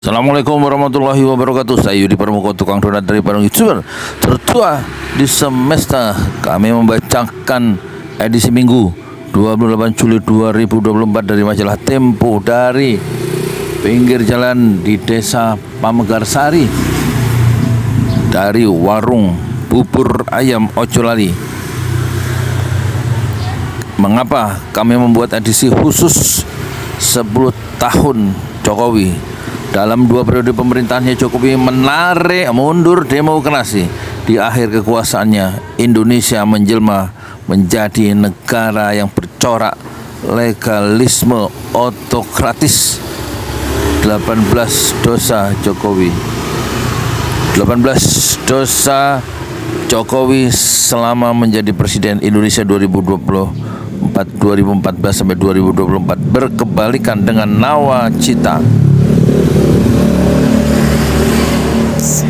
Assalamualaikum warahmatullahi wabarakatuh. Saya Yudi Pramuko, tukang donat dari Bandung, YouTuber tertua di semesta. Kami membacakan edisi Minggu 28 Juli 2024 dari majalah Tempo, dari pinggir jalan di Desa Pamekarsari, dari warung bubur ayam Ocolali. Mengapa kami membuat edisi khusus 10 tahun Jokowi? Dalam 2 periode pemerintahannya, Jokowi menarik mundur demokrasi. Di akhir kekuasaannya, Indonesia menjelma menjadi negara yang bercorak legalisme otokratis. 18 dosa Jokowi. 18 dosa Jokowi selama menjadi Presiden Indonesia 2014 sampai 2024 berkebalikan dengan nawacita.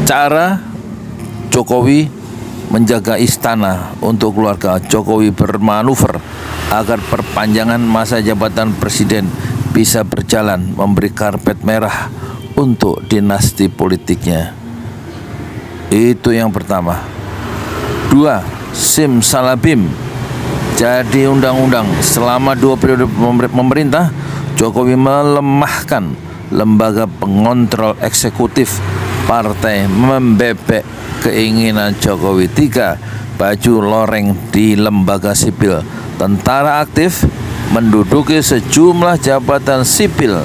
Cara Jokowi menjaga istana untuk keluarga. Jokowi bermanuver agar perpanjangan masa jabatan presiden bisa berjalan, memberi karpet merah untuk dinasti politiknya. Itu yang pertama. 2. Simsalabim jadi undang-undang. Selama 2 periode pemerintah, Jokowi melemahkan lembaga pengontrol eksekutif partai, membebek keinginan Jokowi. 3. Baju loreng di lembaga sipil. Tentara aktif menduduki sejumlah jabatan sipil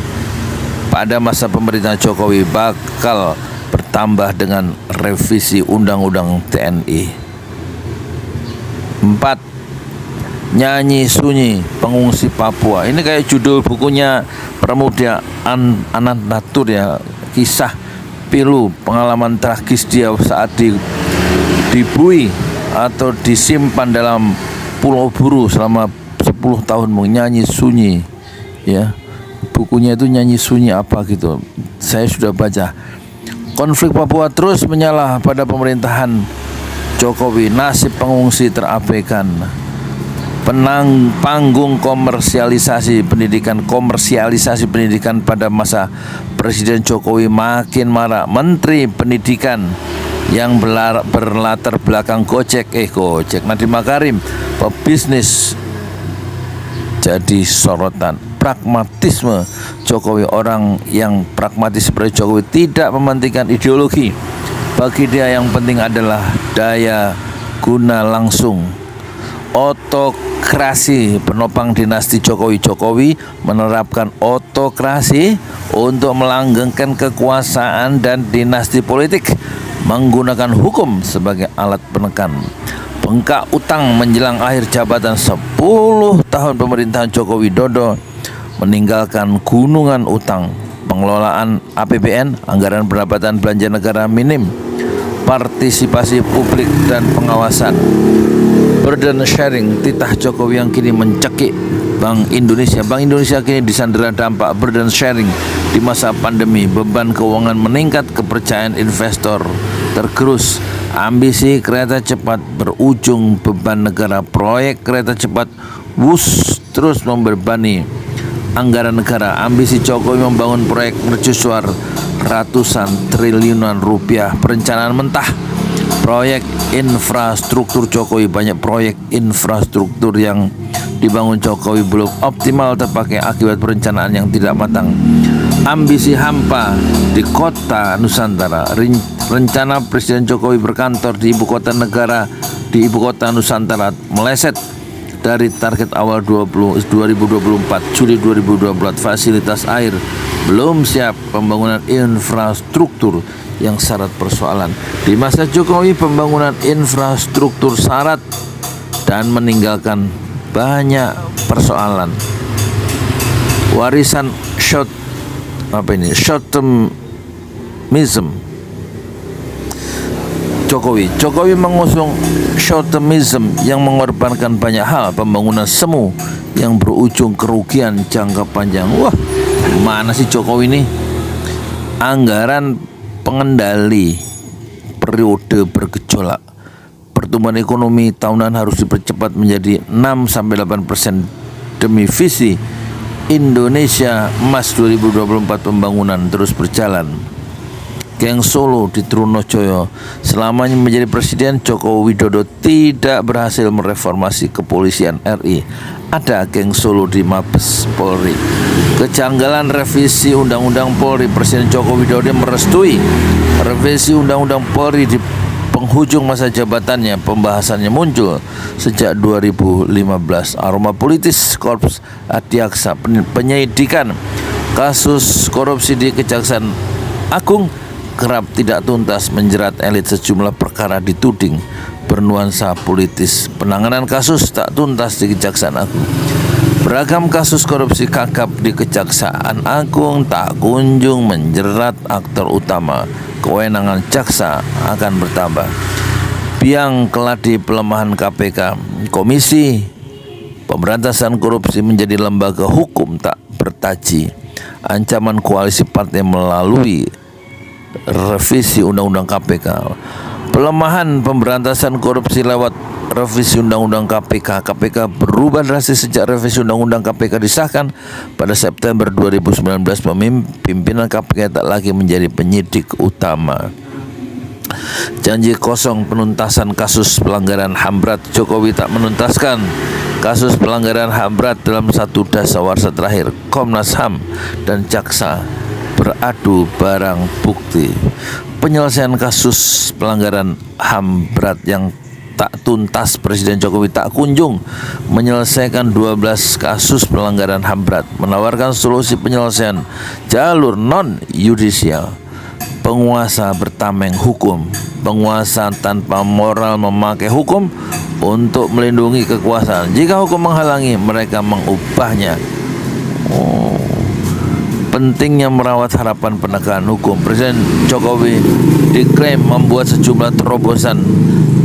pada masa pemerintahan Jokowi bakal bertambah dengan revisi Undang-Undang TNI. 4. Nyanyi sunyi pengungsi Papua. Ini kayak judul bukunya Pramudia Anantatur ya, kisah pilu pengalaman tragis dia saat dibui atau disimpan dalam Pulau Buru selama 10 tahun menyanyi sunyi ya. Bukunya itu nyanyi sunyi apa gitu, saya sudah baca. Konflik Papua terus menyala pada pemerintahan Jokowi. Nasib pengungsi terabaikan. Panggung komersialisasi pendidikan pada masa Presiden Jokowi makin marak. Menteri Pendidikan yang berlatar belakang Gojek Nadiem Makarim, pebisnis, jadi sorotan. Pragmatisme Jokowi, orang yang pragmatis seperti Jokowi tidak mementingkan ideologi. Bagi dia yang penting adalah daya guna langsung. Otokrasi penopang dinasti Jokowi. Jokowi menerapkan otokrasi untuk melanggengkan kekuasaan dan dinasti politik, menggunakan hukum sebagai alat penekan. Bengkak utang menjelang akhir jabatan 10 tahun pemerintahan Joko Widodo, meninggalkan gunungan utang. Pengelolaan APBN, anggaran pendapatan belanja negara minim. Partisipasi publik dan pengawasan. Burden sharing, titah Jokowi yang kini mencekik Bank Indonesia. Bank Indonesia kini disandera dampak burden sharing di masa pandemi. Beban keuangan meningkat, kepercayaan investor tergerus. Ambisi kereta cepat berujung beban negara. Proyek kereta cepat terus membebani anggaran negara. Ambisi Jokowi membangun proyek mercusuar ratusan triliunan rupiah. Perencanaan mentah proyek infrastruktur Jokowi. Banyak proyek infrastruktur yang dibangun Jokowi belum optimal terpakai akibat perencanaan yang tidak matang. Ambisi hampa di kota Nusantara. Rencana Presiden Jokowi berkantor di ibu kota negara, di ibu kota Nusantara meleset dari target awal 2024 Juli 2024. Fasilitas air belum siap. Pembangunan infrastruktur yang syarat persoalan. Di masa Jokowi pembangunan infrastruktur syarat dan meninggalkan banyak persoalan. Warisan short termism Jokowi mengusung short termism yang mengorbankan banyak hal. Pembangunan semu yang berujung kerugian jangka panjang. Wah, mana sih Jokowi ini? Anggaran pengendali periode bergejolak. Pertumbuhan ekonomi tahunan harus dipercepat menjadi 6-8% demi visi Indonesia Emas 2024 pembangunan terus berjalan. Geng Solo di Trunojoyo selamanya menjadi presiden. Joko Widodo tidak berhasil mereformasi kepolisian RI. Ada geng Solo di Mabes Polri. Kejanggalan revisi Undang-Undang Polri. Presiden Joko Widodo merestui revisi Undang-Undang Polri di penghujung masa jabatannya. Pembahasannya muncul sejak 2015. Aroma politis Korps Adiaksa, penyidikan kasus korupsi di Kejaksaan Agung kerap tidak tuntas, menjerat elit. Sejumlah perkara dituding bernuansa politis. Penanganan kasus tak tuntas di Kejaksaan Agung. Beragam kasus korupsi kakap di Kejaksaan Agung tak kunjung menjerat aktor utama. Kewenangan jaksa akan bertambah. Biang keladi pelemahan KPK. Komisi Pemberantasan Korupsi menjadi lembaga hukum tak bertaji. Ancaman koalisi partai melalui revisi Undang-Undang KPK. Pelemahan pemberantasan korupsi lewat revisi Undang-Undang KPK. KPK berubah drastis sejak revisi Undang-Undang KPK disahkan pada September 2019. Pimpinan KPK tak lagi menjadi penyidik utama. Janji kosong penuntasan kasus pelanggaran HAM berat. Jokowi tak menuntaskan kasus pelanggaran HAM berat dalam satu dasawarsa terakhir. Komnas HAM dan jaksa beradu barang bukti. Penyelesaian kasus pelanggaran HAM berat yang tak tuntas. Presiden Jokowi tak kunjung menyelesaikan 12 kasus pelanggaran HAM berat, menawarkan solusi penyelesaian jalur non-yudisial. Penguasa bertameng hukum, penguasa tanpa moral memakai hukum untuk melindungi kekuasaan. Jika hukum menghalangi, mereka mengubahnya. Pentingnya merawat harapan penegakan hukum. Presiden Jokowi diklaim membuat sejumlah terobosan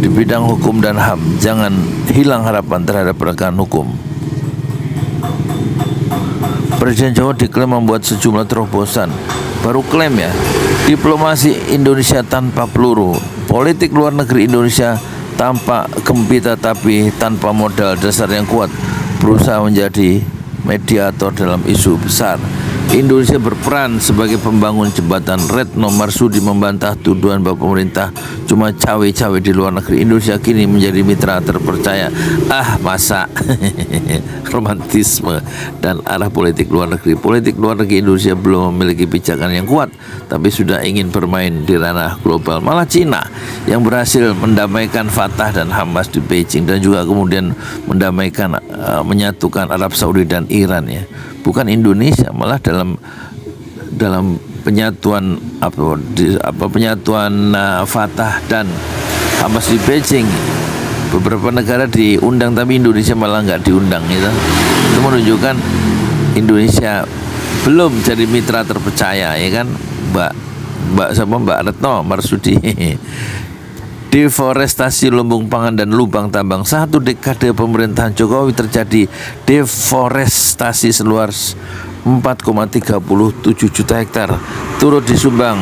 di bidang hukum dan HAM. Jangan hilang harapan terhadap penegakan hukum. Presiden Jokowi diklaim membuat sejumlah terobosan. Baru klaim ya. Diplomasi Indonesia tanpa peluru. Politik luar negeri Indonesia tanpa gempita tapi tanpa modal dasar yang kuat. Berusaha menjadi mediator dalam isu besar. Indonesia berperan sebagai pembangun jembatan. Retno Marsudi membantah tuduhan bahwa pemerintah cuma cawe-cawe di luar negeri. Indonesia kini menjadi mitra terpercaya. Masa romantisme dan arah politik luar negeri. Politik luar negeri Indonesia belum memiliki pijakan yang kuat, tapi sudah ingin bermain di ranah global. Malah Cina yang berhasil mendamaikan Fatah dan Hamas di Beijing, dan juga kemudian mendamaikan, menyatukan Arab Saudi dan Iran ya. Bukan Indonesia, malah dalam penyatuan penyatuan Fatah dan Hamas di Beijing, beberapa negara diundang tapi Indonesia malah nggak diundang gitu. Itu menunjukkan Indonesia belum jadi mitra terpercaya ya kan, Mbak Retno Marsudi. Deforestasi lumbung pangan dan lubang tambang. Satu dekade pemerintahan Jokowi terjadi deforestasi seluas 4,37 juta hektar. Turut disumbang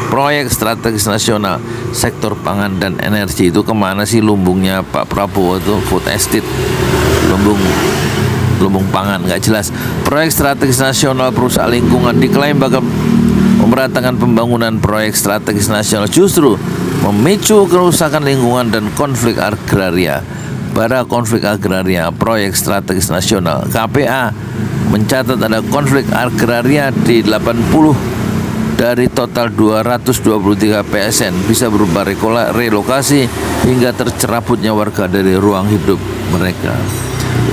proyek strategis nasional sektor pangan dan energi. Itu kemana sih lumbungnya Pak Prabowo itu? Food estate, lumbung pangan, nggak jelas. Proyek strategis nasional perusahaan lingkungan diklaim bakal memeratakan pembangunan. Proyek strategis nasional justru memicu kerusakan lingkungan dan konflik agraria. Pada konflik agraria, proyek strategis nasional KPA mencatat ada konflik agraria di 80 dari total 223 PSN. Bisa berupa relokasi hingga tercerabutnya warga dari ruang hidup mereka.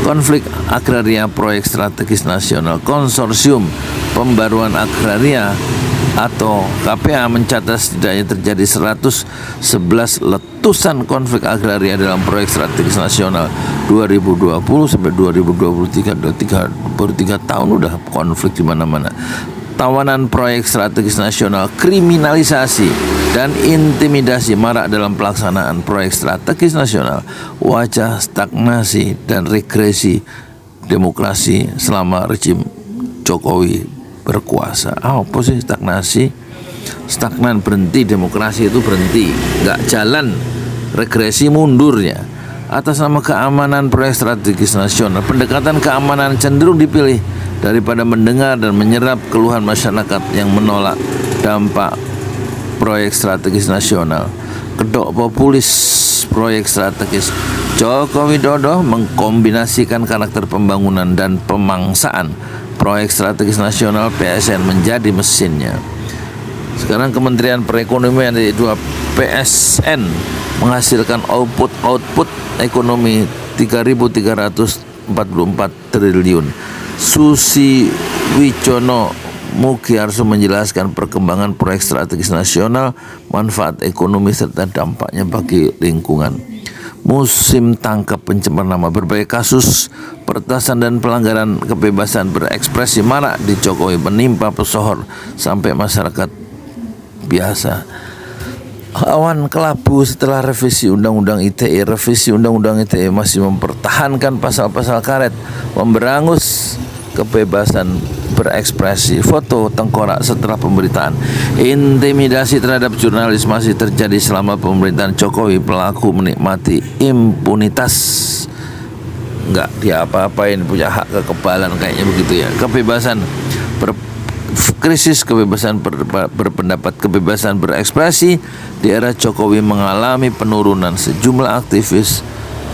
Konflik agraria proyek strategis nasional. Konsorsium Pembaruan Agraria atau KPA mencatat setidaknya terjadi 111 letusan konflik agraria dalam proyek strategis nasional 2020 sampai 2023. Baru 3 tahun udah konflik di mana-mana. Tawanan proyek strategis nasional, kriminalisasi dan intimidasi marak dalam pelaksanaan proyek strategis nasional. Wajah stagnasi dan regresi demokrasi selama rejim Jokowi berkuasa. Apa sih stagnasi? Stagnan berhenti, demokrasi itu berhenti, nggak jalan, regresi mundurnya. Atas nama keamanan proyek strategis nasional, pendekatan keamanan cenderung dipilih daripada mendengar dan menyerap keluhan masyarakat yang menolak dampak proyek strategis nasional. Kedok populis proyek strategis, Joko Widodo mengkombinasikan karakter pembangunan dan pemangsaan. Proyek strategis nasional PSN menjadi mesinnya. Sekarang Kementerian Perekonomian dari 2 PSN menghasilkan output ekonomi 3.344 triliun. Susi Wicono Mugiarso menjelaskan perkembangan proyek strategis nasional, manfaat ekonomi serta dampaknya bagi lingkungan. Musim tangkap pencemar nama, berbagai kasus peretasan dan pelanggaran kebebasan berekspresi marak di Jokowi, menimpa pesohor sampai masyarakat biasa. Awan kelabu setelah revisi Undang-Undang ITE. Revisi Undang-Undang ITE masih mempertahankan pasal-pasal karet, memberangus kebebasan berekspresi. Foto tengkorak setelah pemberitaan. Intimidasi terhadap jurnalis masih terjadi selama pemerintahan Jokowi. Pelaku menikmati impunitas, nggak diapa-apain, punya hak kekebalan, kayaknya begitu ya. Krisis kebebasan berpendapat, kebebasan berekspresi di era Jokowi mengalami penurunan. Sejumlah aktivis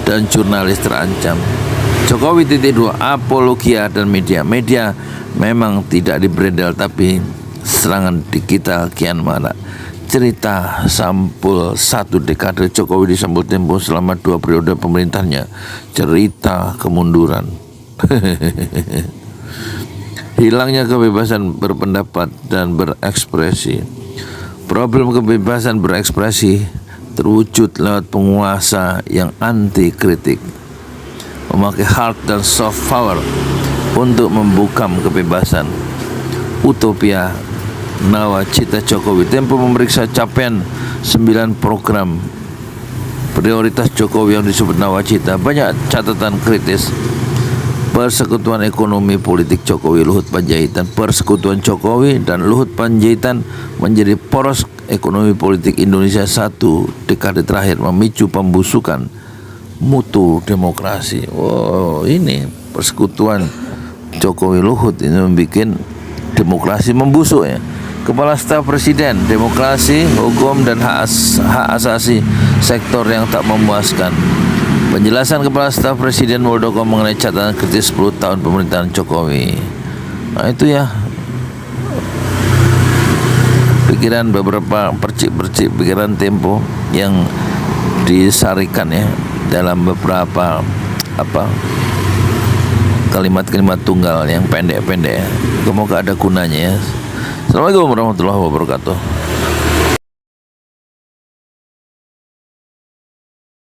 dan jurnalis terancam. Jokowi .2 apologia dan media memang tidak dibredel, tapi serangan digital kian marak. Cerita sampul 1 dekade Jokowi disambut Tempo selama 2 periode pemerintahnya. Cerita kemunduran. Hilangnya kebebasan berpendapat dan berekspresi. Problem kebebasan berekspresi terwujud lewat penguasa yang anti kritik, memakai hard dan soft power untuk membungkam kebebasan. Utopia nawacita Jokowi. Tempo memeriksa capaian 9 program prioritas Jokowi yang disebut nawacita. Banyak catatan kritis. Persekutuan ekonomi politik Jokowi Luhut Panjaitan. Persekutuan Jokowi dan Luhut Panjaitan menjadi poros ekonomi politik Indonesia 1 dekade terakhir, memicu pembusukan mutu demokrasi. Ini persekutuan Jokowi Luhut ini membuat demokrasi membusuk ya. Kepala Staf Presiden, demokrasi, hukum dan hak asasi sektor yang tak memuaskan. Penjelasan Kepala Staf Presiden Muldoko mengenai catatan kritis 10 tahun pemerintahan Jokowi. Nah itu ya, pikiran beberapa percik-percik pikiran Tempo yang disarikan ya dalam beberapa kalimat-kalimat tunggal yang pendek-pendek. Semoga ada gunanya ya. Assalamualaikum warahmatullahi wabarakatuh.